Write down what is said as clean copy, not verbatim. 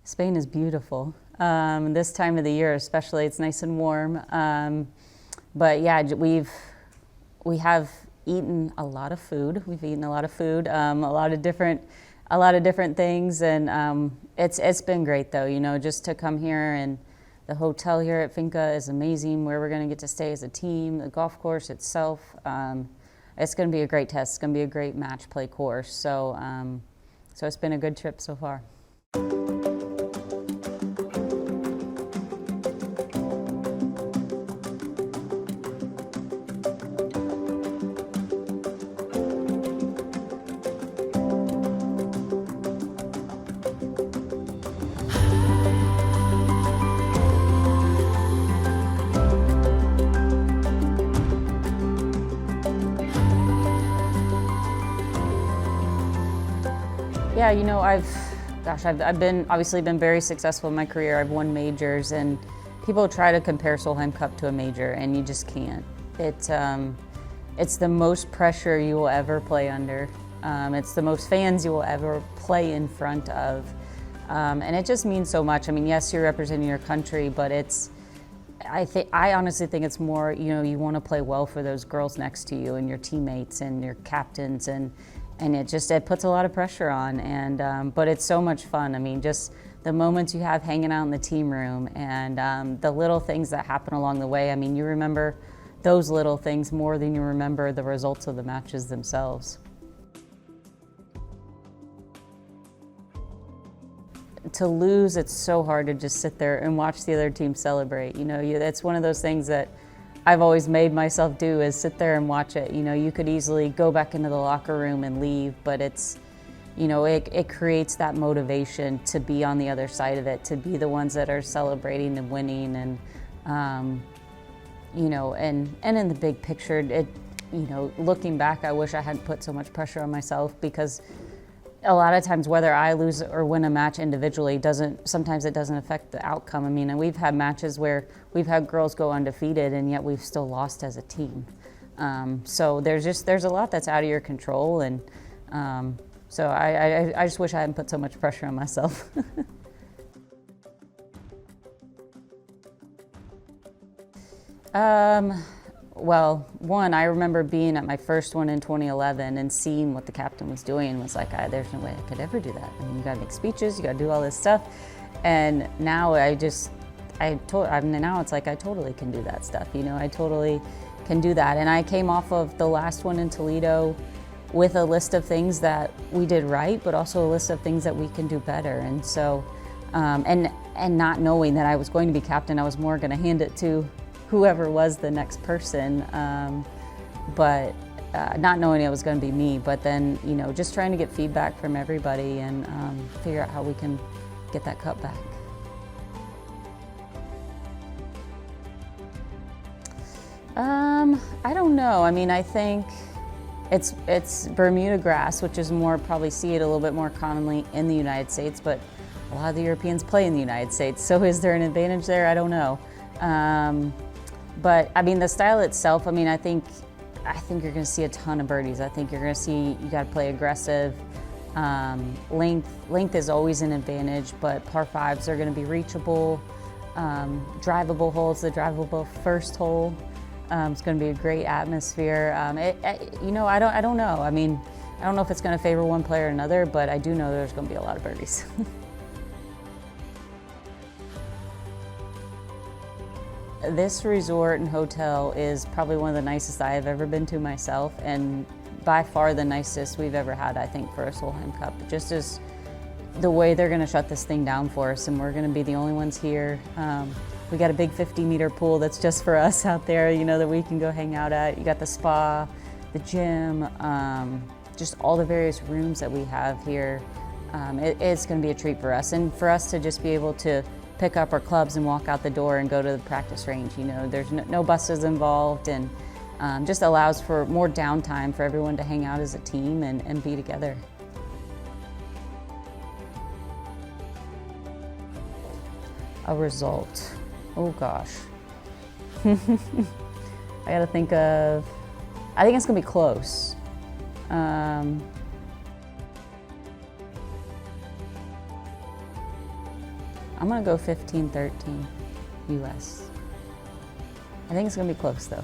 Spain is beautiful. This time of the year especially, it's nice and warm. But yeah, we have eaten a lot of food. We've eaten a lot of food, a lot of different things, and it's been great though. You know, just to come here, and the hotel here at Finca is amazing. Where we're going to get to stay as a team, the golf course itself. It's going to be a great test. It's going to be a great match play course. So it's been a good trip so far. Yeah, you know, I've obviously been very successful in my career. I've won majors, and people try to compare Solheim Cup to a major, and you just can't. It's the most pressure you will ever play under. It's the most fans you will ever play in front of, and it just means so much. I mean, yes, you're representing your country, but I honestly think it's more, you know, you want to play well for those girls next to you and your teammates and your captains, and it puts a lot of pressure on, and but it's so much fun. I mean, just the moments you have hanging out in the team room, and the little things that happen along the way. I mean, you remember those little things more than you remember the results of the matches themselves. To lose, it's so hard to just sit there and watch the other team celebrate. You know, that's one of those things that I've always made myself do, is sit there and watch it. You know, you could easily go back into the locker room and leave, but it's, you know, it creates that motivation to be on the other side of it, to be the ones that are celebrating and winning, and you know, and in the big picture, you know, looking back, I wish I hadn't put so much pressure on myself, because a lot of times whether I lose or win a match individually sometimes it doesn't affect the outcome. I mean, and we've had matches where we've had girls go undefeated and yet we've still lost as a team. So there's a lot that's out of your control, and so I just wish I hadn't put so much pressure on myself. Well, one, I remember being at my first one in 2011 and seeing what the captain was doing, and was like, there's no way I could ever do that. I mean, you gotta make speeches, you gotta do all this stuff. And now now it's like I totally can do that stuff. You know, I totally can do that. And I came off of the last one in Toledo with a list of things that we did right, but also a list of things that we can do better. And so, and not knowing that I was going to be captain, I was more gonna hand it to whoever was the next person, but not knowing it was going to be me. But then, you know, just trying to get feedback from everybody and figure out how we can get that cup back. I don't know. I mean, I think it's Bermuda grass, which is more, probably see it a little bit more commonly in the United States, but a lot of the Europeans play in the United States. So is there an advantage there? I don't know. But I mean, the style itself, I mean, I think you're going to see a ton of birdies. I think you're going to see, you got to play aggressive. Length is always an advantage, but par fives are going to be reachable. Drivable holes, the drivable first hole. It's going to be a great atmosphere. You know, I don't know. I mean, I don't know if it's going to favor one player or another, but I do know there's going to be a lot of birdies. This resort and hotel is probably one of the nicest I have ever been to myself, and by far the nicest we've ever had, I think, for a Solheim Cup. Just as the way they're going to shut this thing down for us, and we're going to be the only ones here. We got a big 50-meter pool that's just for us out there, you know, that we can go hang out at. You got the spa, the gym, just all the various rooms that we have here. It's going to be a treat for us, and for us to just be able to pick up our clubs and walk out the door and go to the practice range. You know, there's no buses involved, and just allows for more downtime for everyone to hang out as a team and be together. A result. Oh gosh. I gotta think of, I think it's gonna be close. I'm gonna go 15-13 US. I think it's gonna be close though.